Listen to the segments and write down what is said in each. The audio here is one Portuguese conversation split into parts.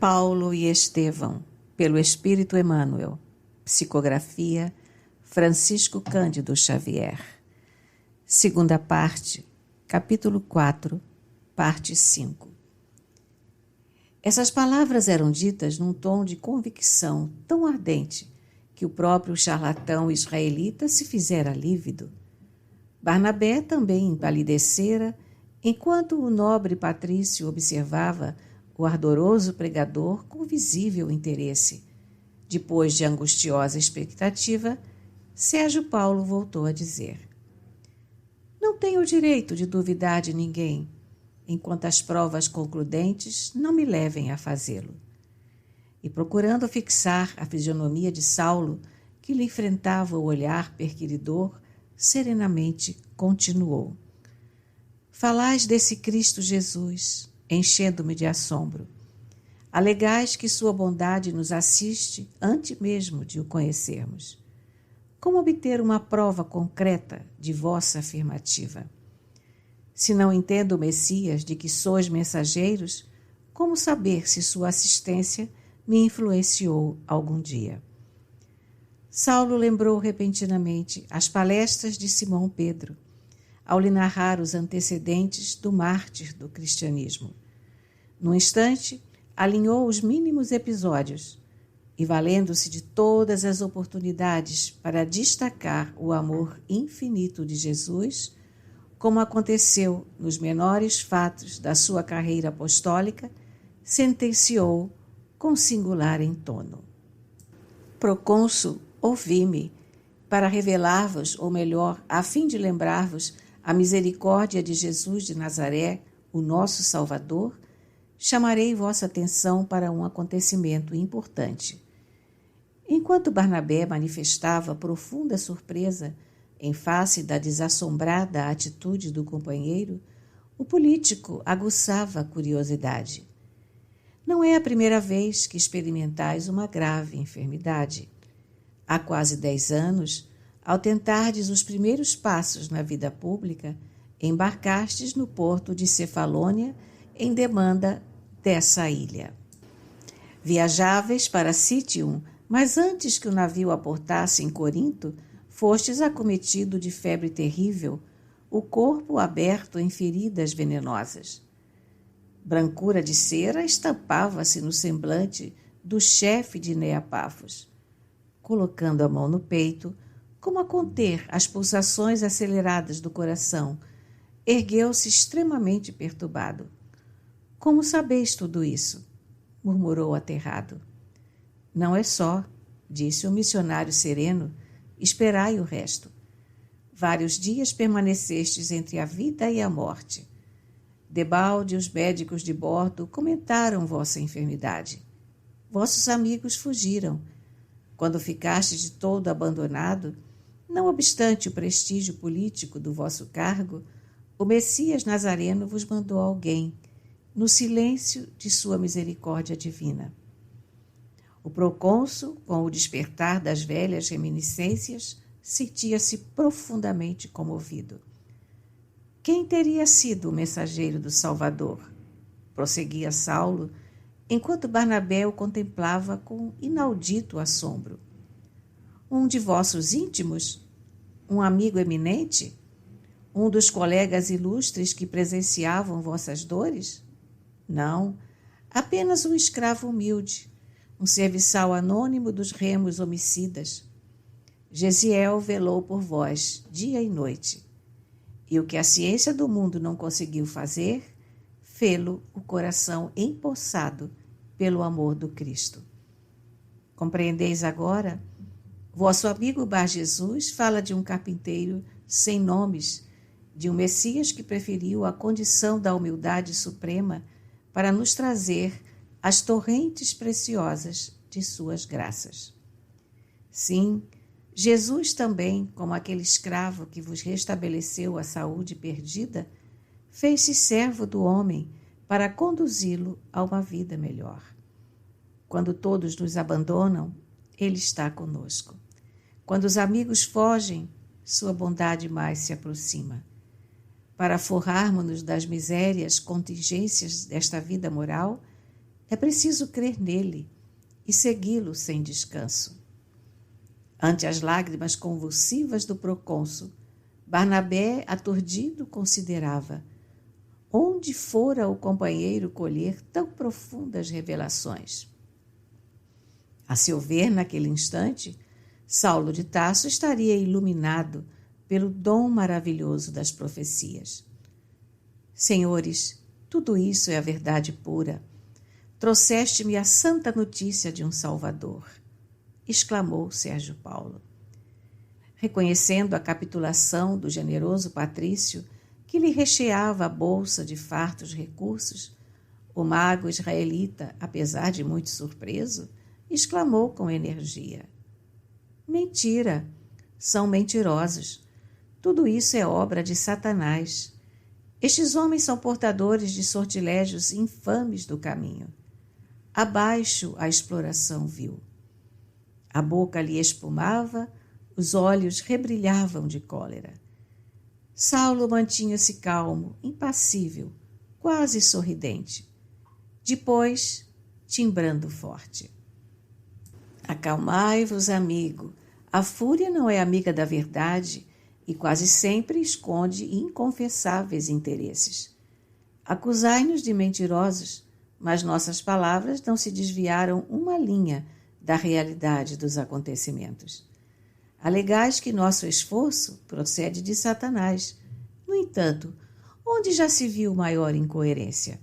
Paulo e Estevão, pelo Espírito Emmanuel. Psicografia, Francisco Cândido Xavier. Segunda parte, capítulo 4, parte 5. Essas palavras eram ditas num tom de convicção tão ardente que o próprio charlatão israelita se fizera lívido. Barnabé também empalidecera, enquanto o nobre patrício observava o ardoroso pregador com visível interesse. Depois de angustiosa expectativa, Sérgio Paulo voltou a dizer: não tenho o direito de duvidar de ninguém, enquanto as provas concludentes não me levem a fazê-lo. E procurando fixar a fisionomia de Saulo, que lhe enfrentava o olhar perquiridor, serenamente continuou: falais desse Cristo Jesus, enchendo-me de assombro. Alegais que sua bondade nos assiste antes mesmo de o conhecermos. Como obter uma prova concreta de vossa afirmativa? Se não entendo o Messias de que sois mensageiros, como saber se sua assistência me influenciou algum dia? Saulo lembrou repentinamente as palestras de Simão Pedro, ao lhe narrar os antecedentes do mártir do cristianismo. Num instante, alinhou os mínimos episódios e, valendo-se de todas as oportunidades para destacar o amor infinito de Jesus, como aconteceu nos menores fatos da sua carreira apostólica, sentenciou com singular entono: Procônsul, ouvi-me, para revelar-vos, ou melhor, a fim de lembrar-vos a misericórdia de Jesus de Nazaré, o nosso Salvador, chamarei vossa atenção para um acontecimento importante. Enquanto Barnabé manifestava profunda surpresa em face da desassombrada atitude do companheiro, o político aguçava a curiosidade. Não é a primeira vez que experimentais uma grave enfermidade. Há quase 10 anos, ao tentardes os primeiros passos na vida pública, embarcastes no porto de Cefalônia em demanda dessa ilha. Viajáveis para Cítium, mas antes que o navio aportasse em Corinto, fostes acometido de febre terrível, o corpo aberto em feridas venenosas. Brancura de cera estampava-se no semblante do chefe de Neapafos. Colocando a mão no peito, como a conter as pulsações aceleradas do coração, ergueu-se extremamente perturbado. Como sabeis tudo isso? Murmurou aterrado. Não é só, disse o missionário sereno, esperai o resto. Vários dias permanecestes entre a vida e a morte. Debalde os médicos de bordo comentaram vossa enfermidade. Vossos amigos fugiram. Quando ficastes de todo abandonado, não obstante o prestígio político do vosso cargo, o Messias Nazareno vos mandou alguém, no silêncio de sua misericórdia divina. O procônsul, com o despertar das velhas reminiscências, sentia-se profundamente comovido. Quem teria sido o mensageiro do Salvador? Prosseguia Saulo, enquanto Barnabé o contemplava com inaudito assombro. Um de vossos íntimos? Um amigo eminente? Um dos colegas ilustres que presenciavam vossas dores? Não, apenas um escravo humilde, um serviçal anônimo dos remos homicidas. Gesiel velou por vós, dia e noite. E o que a ciência do mundo não conseguiu fazer, fê-lo o coração empossado pelo amor do Cristo. Compreendeis agora? Vosso amigo Bar Jesus fala de um carpinteiro sem nomes, de um Messias que preferiu a condição da humildade suprema para nos trazer as torrentes preciosas de suas graças. Sim, Jesus também, como aquele escravo que vos restabeleceu a saúde perdida, fez-se servo do homem para conduzi-lo a uma vida melhor. Quando todos nos abandonam, Ele está conosco. Quando os amigos fogem, sua bondade mais se aproxima. Para forrarmos-nos das misérias, contingências desta vida moral, É preciso crer nele e segui-lo sem descanso. Ante as lágrimas convulsivas do procônsul, Barnabé, aturdido, considerava onde fora o companheiro colher tão profundas revelações. A seu ver, naquele instante, Saulo de Tarso estaria iluminado pelo dom maravilhoso das profecias. Senhores, tudo isso é a verdade pura. Trouxeste-me a santa notícia de um Salvador, exclamou Sérgio Paulo. Reconhecendo a capitulação do generoso patrício que lhe recheava a bolsa de fartos recursos, o mago israelita, apesar de muito surpreso, exclamou com energia: mentira! São mentirosos. Tudo isso é obra de Satanás. Estes homens são portadores de sortilégios infames do caminho. Abaixo a exploração vil. A boca lhe espumava, os olhos rebrilhavam de cólera. Saulo mantinha-se calmo, impassível, quase sorridente. Depois, timbrando forte: acalmai-vos, amigo. A fúria não é amiga da verdade e quase sempre esconde inconfessáveis interesses. Acusai-nos de mentirosos, mas nossas palavras não se desviaram uma linha da realidade dos acontecimentos. Alegais que nosso esforço procede de Satanás. No entanto, onde já se viu maior incoerência?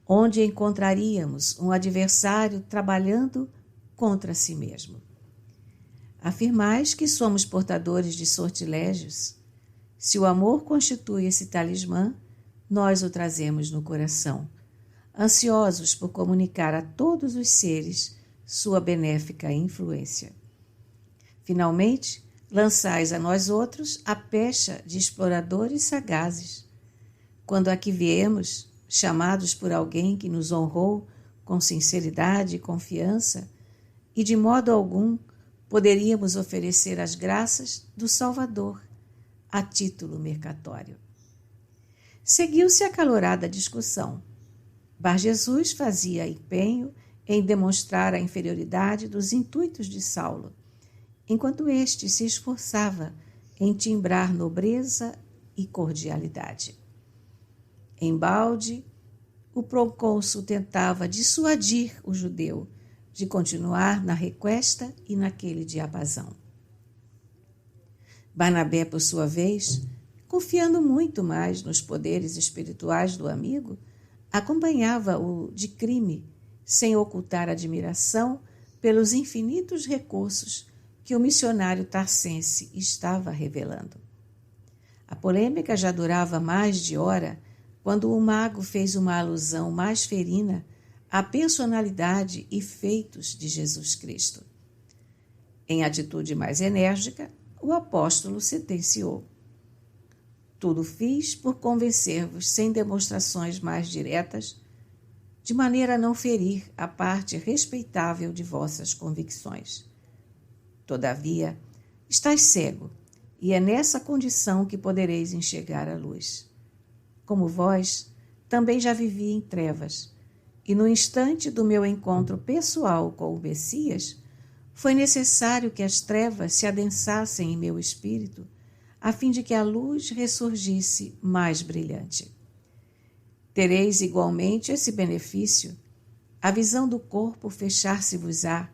Onde encontraríamos um adversário trabalhando contra si mesmo? Afirmais que somos portadores de sortilégios. Se o amor constitui esse talismã, nós o trazemos no coração, ansiosos por comunicar a todos os seres sua benéfica influência. Finalmente, lançais a nós outros a pecha de exploradores sagazes. Quando aqui viemos, chamados por alguém que nos honrou com sinceridade e confiança, e de modo algum poderíamos oferecer as graças do Salvador a título mercatório. Seguiu-se acalorada discussão. Bar Jesus fazia empenho em demonstrar a inferioridade dos intuitos de Saulo, enquanto este se esforçava em timbrar nobreza e cordialidade. Embalde, o procônsul tentava dissuadir o judeu de continuar na requesta e naquele diapasão. Barnabé, por sua vez, confiando muito mais nos poderes espirituais do amigo, acompanhava-o de crime, sem ocultar admiração pelos infinitos recursos que o missionário tarsense estava revelando. A polêmica já durava mais de hora quando o mago fez uma alusão mais ferina à personalidade e feitos de Jesus Cristo. Em atitude mais enérgica, o apóstolo sentenciou: tudo fiz por convencer-vos sem demonstrações mais diretas, de maneira a não ferir a parte respeitável de vossas convicções. Todavia, estáis cego, e é nessa condição que podereis enxergar a luz. Como vós, também já vivi em trevas, e no instante do meu encontro pessoal com o Messias, foi necessário que as trevas se adensassem em meu espírito, a fim de que a luz ressurgisse mais brilhante. Tereis igualmente esse benefício, a visão do corpo fechar-se-vos-á,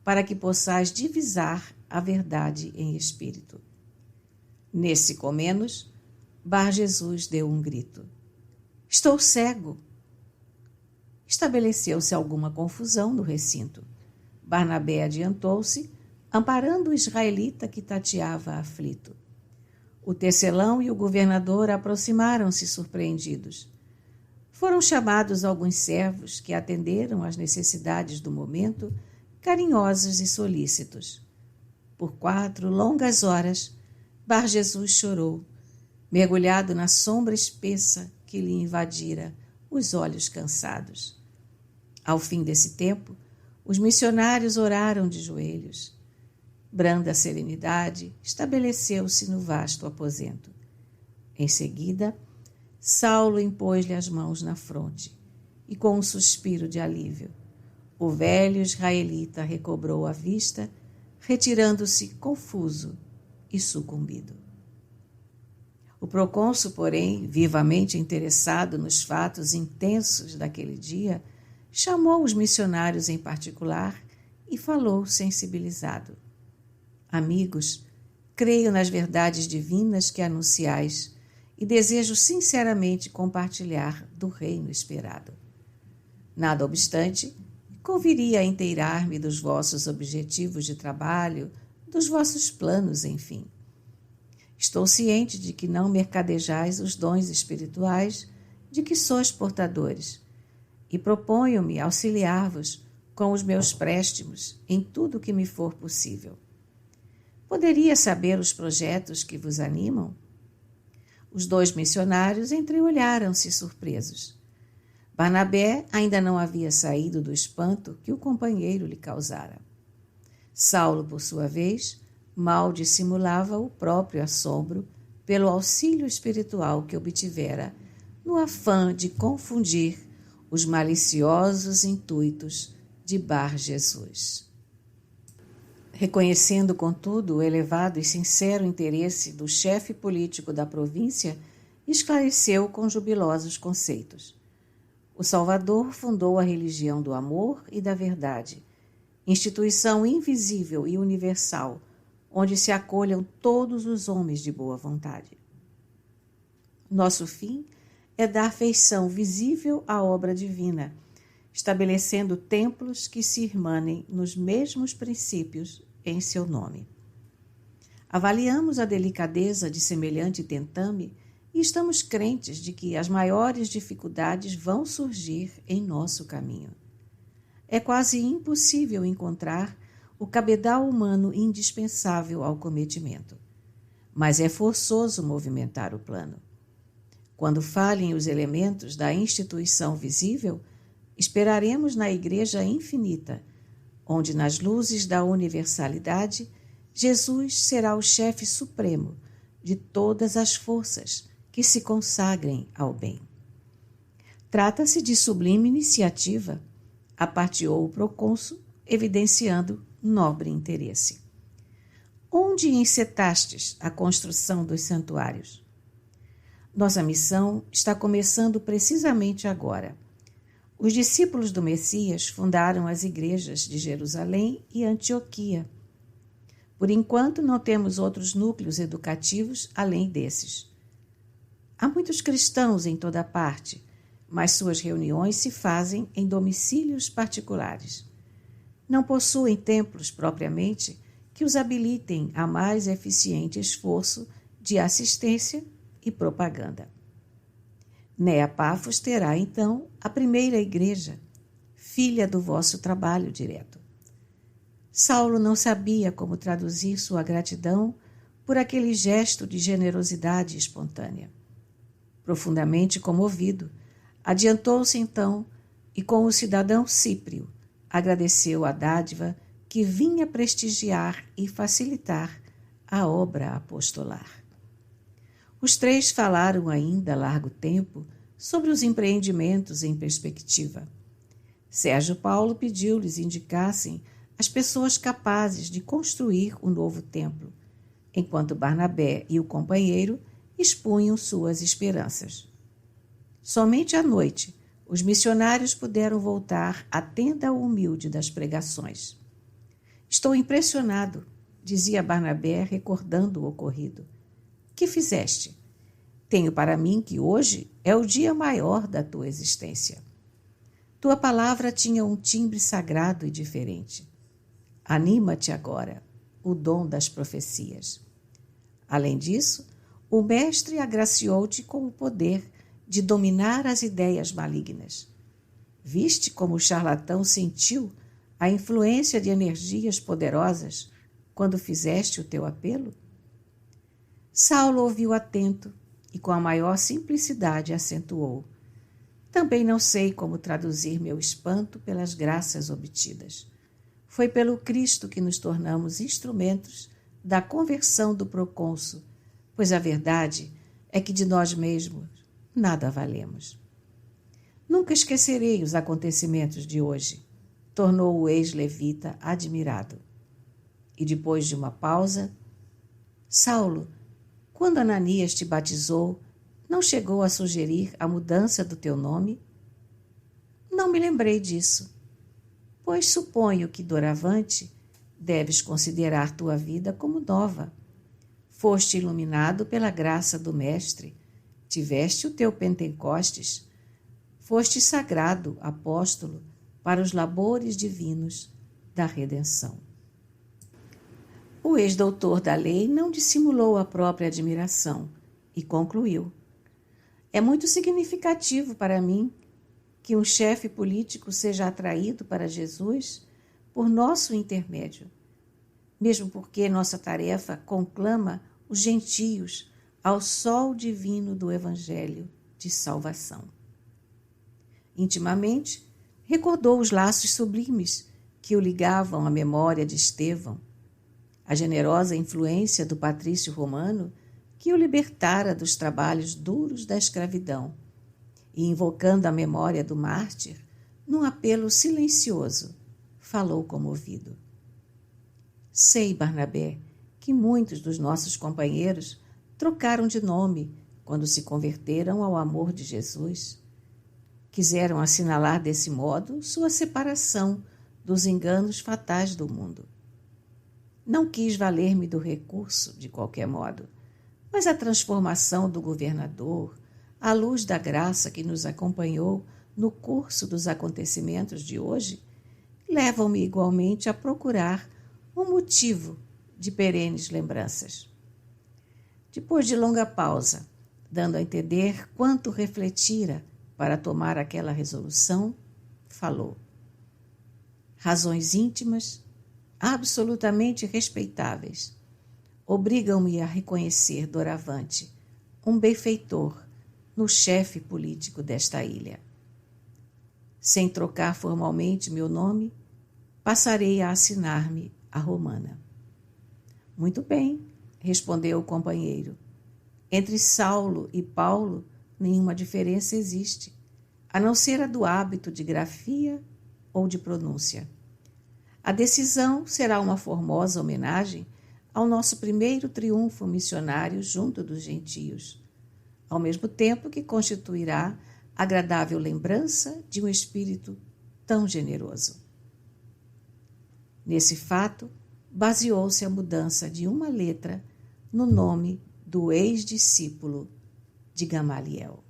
para que possais divisar a verdade em espírito. Nesse comenos, Bar Jesus deu um grito: estou cego! Estabeleceu-se alguma confusão no recinto. Barnabé adiantou-se, amparando o israelita que tateava aflito. O tecelão e o governador aproximaram-se surpreendidos. Foram chamados alguns servos que atenderam às necessidades do momento, carinhosos e solícitos. Por 4 longas horas, Bar Jesus chorou, mergulhado na sombra espessa que lhe invadira os olhos cansados. Ao fim desse tempo, os missionários oraram de joelhos. Branda serenidade estabeleceu-se no vasto aposento. Em seguida, Saulo impôs-lhe as mãos na fronte e com um suspiro de alívio. O velho israelita recobrou a vista, retirando-se confuso e sucumbido. O procônsul, porém, vivamente interessado nos fatos intensos daquele dia, chamou os missionários em particular e falou sensibilizado: Amigos, creio nas verdades divinas que anunciais e desejo sinceramente compartilhar do reino esperado. Nada obstante, conviria inteirar-me dos vossos objetivos de trabalho, dos vossos planos, enfim. Estou ciente de que não mercadejais os dons espirituais de que sois portadores e proponho-me auxiliar-vos com os meus préstimos em tudo o que me for possível. Poderia saber os projetos que vos animam? Os 2 missionários entreolharam-se surpresos. Barnabé ainda não havia saído do espanto que o companheiro lhe causara. Saulo, por sua vez, mal dissimulava o próprio assombro pelo auxílio espiritual que obtivera no afã de confundir os maliciosos intuitos de Bar Jesus. Reconhecendo, contudo, o elevado e sincero interesse do chefe político da província, esclareceu com jubilosos conceitos. O Salvador fundou a religião do amor e da verdade, instituição invisível e universal, onde se acolham todos os homens de boa vontade. Nosso fim é dar feição visível à obra divina, estabelecendo templos que se irmanem nos mesmos princípios em seu nome. Avaliamos a delicadeza de semelhante tentame e estamos crentes de que as maiores dificuldades vão surgir em nosso caminho. É quase impossível encontrar o cabedal humano indispensável ao cometimento, mas é forçoso movimentar o plano. Quando falhem os elementos da instituição visível, esperaremos na Igreja infinita, onde nas luzes da universalidade, Jesus será o chefe supremo de todas as forças que se consagrem ao bem. Trata-se de sublime iniciativa, aparteou o procônsul, evidenciando nobre interesse. Onde encetastes a construção dos santuários? Nossa missão está começando precisamente agora. Os discípulos do Messias fundaram as igrejas de Jerusalém e Antioquia. Por enquanto, não temos outros núcleos educativos além desses. Há muitos cristãos em toda parte, mas suas reuniões se fazem em domicílios particulares. Não possuem templos propriamente que os habilitem a mais eficiente esforço de assistência e propaganda. Nea Pafos terá, então, a primeira igreja, filha do vosso trabalho direto. Saulo não sabia como traduzir sua gratidão por aquele gesto de generosidade espontânea. Profundamente comovido, adiantou-se então e com o cidadão Cíprio agradeceu a dádiva que vinha prestigiar e facilitar a obra apostolar. Os 3 falaram ainda largo tempo sobre os empreendimentos em perspectiva. Sérgio Paulo pediu-lhes indicassem as pessoas capazes de construir o novo templo, enquanto Barnabé e o companheiro expunham suas esperanças. Somente à noite, os missionários puderam voltar à tenda humilde das pregações. Estou impressionado, dizia Barnabé, recordando o ocorrido. Que fizeste? Tenho para mim que hoje é o dia maior da tua existência. Tua palavra tinha um timbre sagrado e diferente. Anima-te agora, o dom das profecias. Além disso, o Mestre agraciou-te com o poder de dominar as ideias malignas. Viste como o charlatão sentiu a influência de energias poderosas quando fizeste o teu apelo? Saulo ouviu atento e com a maior simplicidade acentuou. Também não sei como traduzir meu espanto pelas graças obtidas. Foi pelo Cristo que nos tornamos instrumentos da conversão do procônsul, pois a verdade é que de nós mesmos nada valemos. Nunca esquecerei os acontecimentos de hoje, tornou o ex-levita admirado. E depois de uma pausa, Saulo, quando Ananias te batizou, não chegou a sugerir a mudança do teu nome? Não me lembrei disso, pois suponho que, doravante, deves considerar tua vida como nova. Foste iluminado pela graça do Mestre, tiveste o teu Pentecostes, foste sagrado apóstolo para os labores divinos da redenção. O ex-doutor da lei não dissimulou a própria admiração e concluiu: é muito significativo para mim que um chefe político seja atraído para Jesus por nosso intermédio, mesmo porque nossa tarefa conclama os gentios ao sol divino do Evangelho de salvação. Intimamente, recordou os laços sublimes que o ligavam à memória de Estevão, a generosa influência do patrício romano que o libertara dos trabalhos duros da escravidão, e, invocando a memória do mártir, num apelo silencioso, falou comovido: sei, Barnabé, que muitos dos nossos companheiros trocaram de nome quando se converteram ao amor de Jesus. Quiseram assinalar desse modo sua separação dos enganos fatais do mundo. Não quis valer-me do recurso, de qualquer modo, mas a transformação do governador, à luz da graça que nos acompanhou no curso dos acontecimentos de hoje, levam-me igualmente a procurar um motivo de perenes lembranças. Depois de longa pausa, dando a entender quanto refletira para tomar aquela resolução, falou: razões íntimas, absolutamente respeitáveis, obrigam-me a reconhecer doravante um benfeitor no chefe político desta ilha. Sem trocar formalmente meu nome, passarei a assinar-me a Romana. Muito bem, respondeu o companheiro. Entre Saulo e Paulo, nenhuma diferença existe, a não ser a do hábito de grafia ou de pronúncia. A decisão será uma formosa homenagem ao nosso primeiro triunfo missionário junto dos gentios, ao mesmo tempo que constituirá agradável lembrança de um espírito tão generoso. Nesse fato, baseou-se a mudança de uma letra no nome do ex-discípulo de Gamaliel.